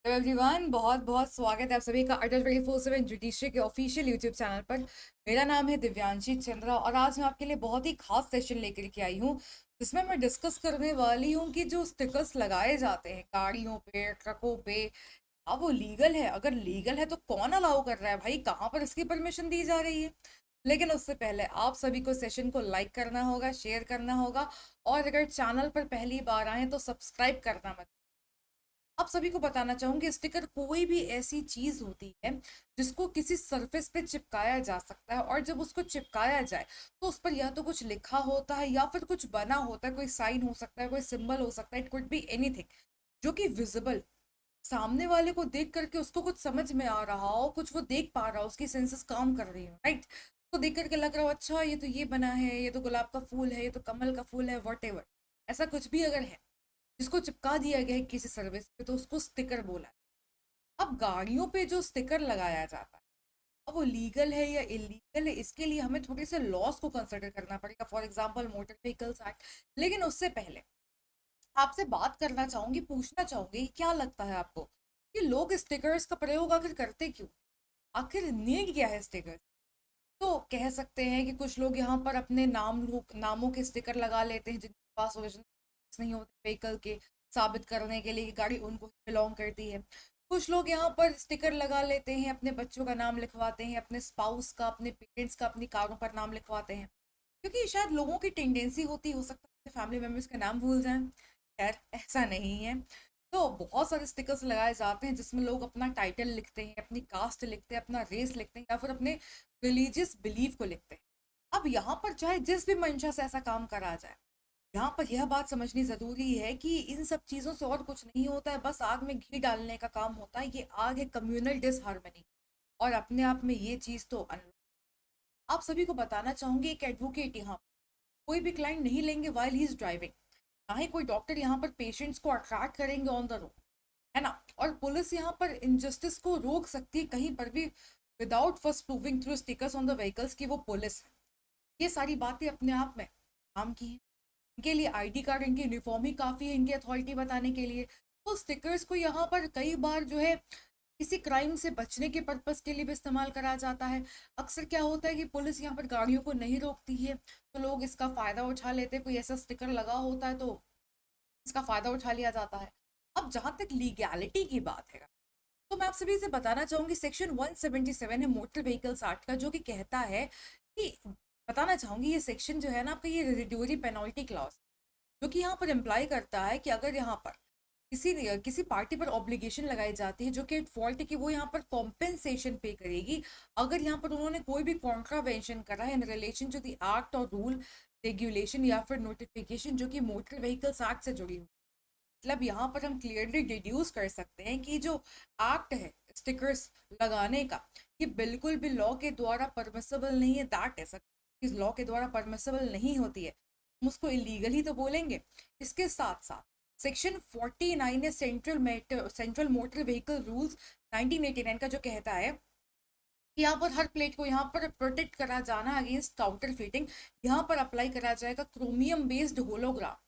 Hello everyone, बहुत बहुत स्वागत है आप सभी का अटल 24/7 जुडिशरी के ऑफिशियल यूट्यूब चैनल पर। मेरा नाम है दिव्यांशी चंद्रा और आज मैं आपके लिए बहुत ही खास सेशन लेकर के आई हूँ, जिसमें मैं डिस्कस करने वाली हूँ कि जो स्टिकर्स लगाए जाते हैं गाड़ियों पे, ट्रकों पे, अब वो लीगल है? अगर लीगल है तो कौन अलाउ कर रहा है भाई? कहाँ पर इसकी परमिशन दी जा रही है? लेकिन उससे पहले आप सभी को सेशन को लाइक करना होगा, शेयर करना होगा, और अगर चैनल पर पहली बार आए तो सब्सक्राइब करना मत। आप सभी को बताना चाहूंगी, स्टिकर कोई भी ऐसी चीज होती है जिसको किसी सरफेस पे चिपकाया जा सकता है, और जब उसको चिपकाया जाए तो उस पर या तो कुछ लिखा होता है या फिर कुछ बना होता है, कोई साइन हो सकता है, कोई सिंबल हो सकता है, इट कुड बी एनीथिंग जो कि विजिबल, सामने वाले को देख करके उसको कुछ समझ में आ रहा हो, कुछ वो देख पा रहा हो, उसकी सेंसेस काम कर रही हो, राइट? तो देख करके लग रहा हो अच्छा ये तो ये बना है, ये तो गुलाब का फूल है, ये तो कमल का फूल है, वट एवर, ऐसा कुछ भी अगर है जिसको चिपका दिया गया है किसी सर्विस पे, तो उसको स्टिकर बोला है। अब गाड़ियों पे जो स्टिकर लगाया जाता है, अब वो लीगल है या इलीगल है, इसके लिए हमें थोड़े से लॉस को कंसिडर करना पड़ेगा, for example motor vehicles act. लेकिन उससे पहले आपसे बात करना चाहूंगी, पूछना चाहूंगी, क्या लगता है आपको कि लोग स्टिकर्स का प्रयोग आखिर करते क्यों? आखिर नीड क्या है स्टिकर? तो कह सकते हैं कि कुछ लोग यहाँ पर अपने नामों के स्टिकर लगा लेते हैं जिनके पास ओरिजिनल नहीं होते व्हीकल के, साबित करने के लिए कि गाड़ी उनको बिलोंग करती है। कुछ लोग यहाँ पर स्टिकर लगा लेते हैं, अपने बच्चों का नाम लिखवाते हैं, अपने स्पाउस का, अपने पेरेंट्स का, अपनी कारों पर नाम लिखवाते हैं, क्योंकि शायद लोगों की टेंडेंसी होती, हो सकता है फैमिली मेम्बर्स के नाम भूल जाएं। खैर, ऐसा नहीं है। तो बहुत सारे स्टिकर्स लगाए जाते हैं जिसमें लोग अपना टाइटल लिखते हैं, अपनी कास्ट लिखते हैं, अपना रेस लिखते हैं, या फिर अपने रिलीजियस बिलीफ को लिखते हैं। अब यहाँ पर चाहे जिस भी मंशा से ऐसा काम करा जाए, यहाँ पर यह बात समझनी जरूरी है कि इन सब चीजों से और कुछ नहीं होता है, बस आग में घी डालने का काम होता है। ये आग है कम्युनल डिसहार्मनी, और अपने आप में ये चीज तो आप सभी को बताना चाहूंगी, एक एडवोकेट यहाँ कोई भी क्लाइंट नहीं लेंगे वाइल ही इज ड्राइविंग, ना ही कोई डॉक्टर यहाँ पर पेशेंट्स को अट्रैक्ट करेंगे ऑन द रोड, है ना? और पुलिस यहाँ पर इनजस्टिस को रोक सकती है कहीं पर भी without first proving through stickers on the vehicles की वो पुलिस है। ये सारी बातें अपने आप में काम की हैं। इनके लिए आईडी कार्ड, इनकी यूनिफॉर्म ही काफ़ी है इनकी अथॉरिटी बताने के लिए। तो स्टिकर्स को यहाँ पर कई बार जो है किसी क्राइम से बचने के पर्पस के लिए भी इस्तेमाल करा जाता है। अक्सर क्या होता है कि पुलिस यहाँ पर गाड़ियों को नहीं रोकती है, तो लोग इसका फ़ायदा उठा लेते हैं, कोई ऐसा स्टिकर लगा होता है तो इसका फ़ायदा उठा लिया जाता है। अब जहाँ तक लीगैलिटी की बात है, तो मैं आप सभी से बताना चाहूंगी, सेक्शन 177 है मोटर व्हीकल्स एक्ट का, जो कि कहता है कि, बताना चाहूंगी, ये सेक्शन जो है ना आपका, ये रेजिडुअरी पेनल्टी क्लॉज, जो कि यहाँ पर इम्प्लाई करता है कि अगर यहाँ पर किसी किसी पार्टी पर ऑब्लिगेशन लगाई जाती है जो कि एट फॉल्ट है, कि वो यहाँ पर कॉम्पेंसेशन पे करेगी अगर यहाँ पर उन्होंने कोई भी कॉन्ट्रावेंशन करा है in relation to the act और रूल, रेगुलेशन या फिर नोटिफिकेशन जो कि मोटर व्हीकल्स एक्ट से जुड़ी हुई। मतलब यहाँ पर हम क्लियरली डिड्यूस कर सकते हैं कि जो एक्ट है स्टिकर्स लगाने का, ये बिल्कुल भी लॉ के द्वारा परमिसेबल नहीं है। दैट इज, इस लॉ के द्वारा परमिसेबल नहीं होती है, हम उसको इलीगल ही तो बोलेंगे। इसके साथ साथ सेक्शन 49 है सेंट्रल मोटर व्हीकल रूल्स 1989 का, जो कहता है कि यहाँ पर हर प्लेट को यहाँ पर प्रोटेक्ट करा जाना अगेंस्ट काउंटर फीटिंग। यहाँ पर अप्लाई करा जाएगा क्रोमियम बेस्ड होलोग्राफ,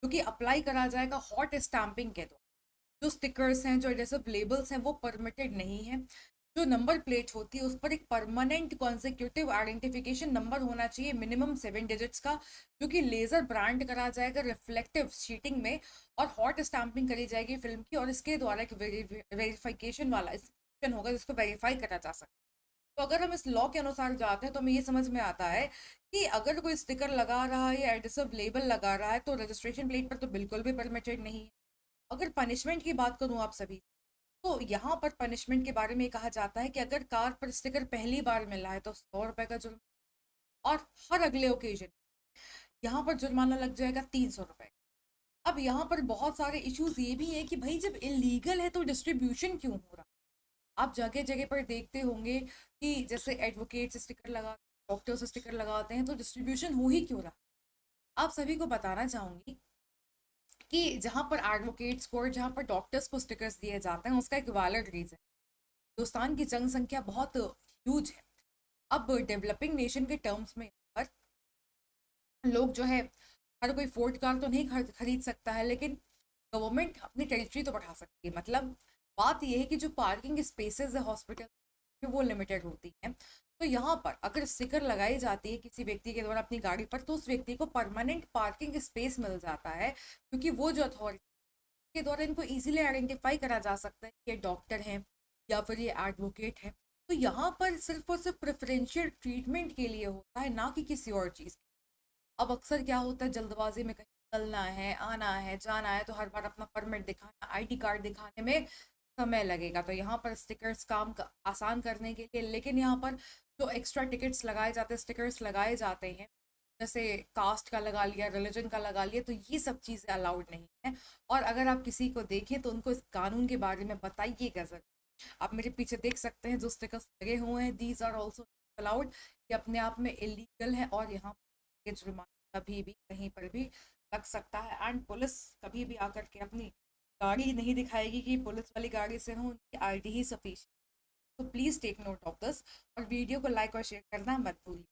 जो कि अप्लाई करा जाएगा हॉट स्टैंपिंग के द्वारा। जो स्टिकर्स हैं, जो एडेसिव लेबल्स हैं, वो परमिटेड नहीं है। जो नंबर प्लेट होती है उस पर एक परमानेंट कॉन्सिक्यूटिव आइडेंटिफिकेशन नंबर होना चाहिए, मिनिमम 7 डिजिट्स का, जो कि लेजर ब्रांड करा जाएगा रिफ्लेक्टिव शीटिंग में, और हॉट स्टैंपिंग करी जाएगी फिल्म की, और इसके द्वारा एक वेरिफिकेशन वाला इंस्क्रिप्शन होगा जिसको वेरीफाई करा जा सकता है। तो अगर हम इस लॉ के अनुसार जाते हैं तो हमें ये समझ में आता है कि अगर कोई स्टिकर लगा रहा है या एडिसिव लेबल लगा रहा है तो रजिस्ट्रेशन प्लेट पर तो बिल्कुल भी परमिटेड नहीं है। अगर पनिशमेंट की बात करूं आप सभी, तो यहाँ पर पनिशमेंट के बारे में कहा जाता है कि अगर कार पर स्टिकर पहली बार मिला है तो 100 रुपए का जुर्म, और हर अगले ओकेजन यहाँ पर जुर्माना लग जाएगा 300 रुपए। अब यहाँ पर बहुत सारे इश्यूज ये भी है कि भाई जब इलीगल है तो डिस्ट्रीब्यूशन क्यों हो रहा? आप जगह जगह पर देखते होंगे कि जैसे एडवोकेट्स स्टिकर लगा, डॉक्टर्स स्टिकर लगाते हैं, तो डिस्ट्रीब्यूशन हो ही क्यों रहा? आप सभी को बताना चाहूंगी कि जहाँ पर एडवोकेट्स को और जहाँ पर डॉक्टर्स को स्टिकर्स दिए जाते हैं उसका एक वैलिड रीजन, हिंदुस्तान की जनसंख्या बहुत ह्यूज है। अब डेवलपिंग नेशन के टर्म्स में पर लोग जो है, हर कोई फोर्ड कार तो नहीं खरीद सकता है, लेकिन गवर्नमेंट अपनी टेरिटरी तो बढ़ा सकती है। मतलब बात यह है कि जो पार्किंग स्पेसेस है हॉस्पिटल वो लिमिटेड होती हैं। तो यहाँ पर अगर स्टिकर लगाई जाती है किसी व्यक्ति के द्वारा अपनी गाड़ी पर, तो उस व्यक्ति को परमानेंट पार्किंग स्पेस मिल जाता है, क्योंकि वो जो अथॉरिटी के द्वारा इनको इजीली आइडेंटिफाई करा जा सकता है कि ये डॉक्टर हैं या फिर ये एडवोकेट हैं। तो यहाँ पर सिर्फ और सिर्फ प्रेफरेंशियल ट्रीटमेंट के लिए होता है, ना कि किसी और चीज़। अब अक्सर क्या होता है, जल्दबाजी में कहीं निकलना है, आना है, जाना है, तो हर बार अपना परमिट दिखाना, आईडी कार्ड दिखाने में समय लगेगा। तो यहाँ पर स्टिकर्स काम का आसान करने के लिए, लेकिन यहाँ पर जो एक्स्ट्रा टिकट्स लगाए जाते हैं, स्टिकर्स लगाए जाते हैं, जैसे कास्ट का लगा लिया, रिलीजन का लगा लिया, तो ये सब चीज़ें अलाउड नहीं है। और अगर आप किसी को देखें तो उनको इस कानून के बारे में बताइएगा ज़रूर। आप मेरे पीछे देख सकते हैं जो स्टिकर्स लगे हुए हैं, दीज आर ऑल्सो अलाउड। ये अपने आप में इलीगल है, और यहाँ ये जुर्माना कभी भी कहीं पर भी लग सकता है। एंड पुलिस कभी भी आकर के अपनी गाड़ी नहीं दिखाएगी कि पुलिस वाली गाड़ी से हूँ, उनकी आईडी ही सफिशिएंट। तो please take note of this, और वीडियो को लाइक और शेयर करना मत भूलिए।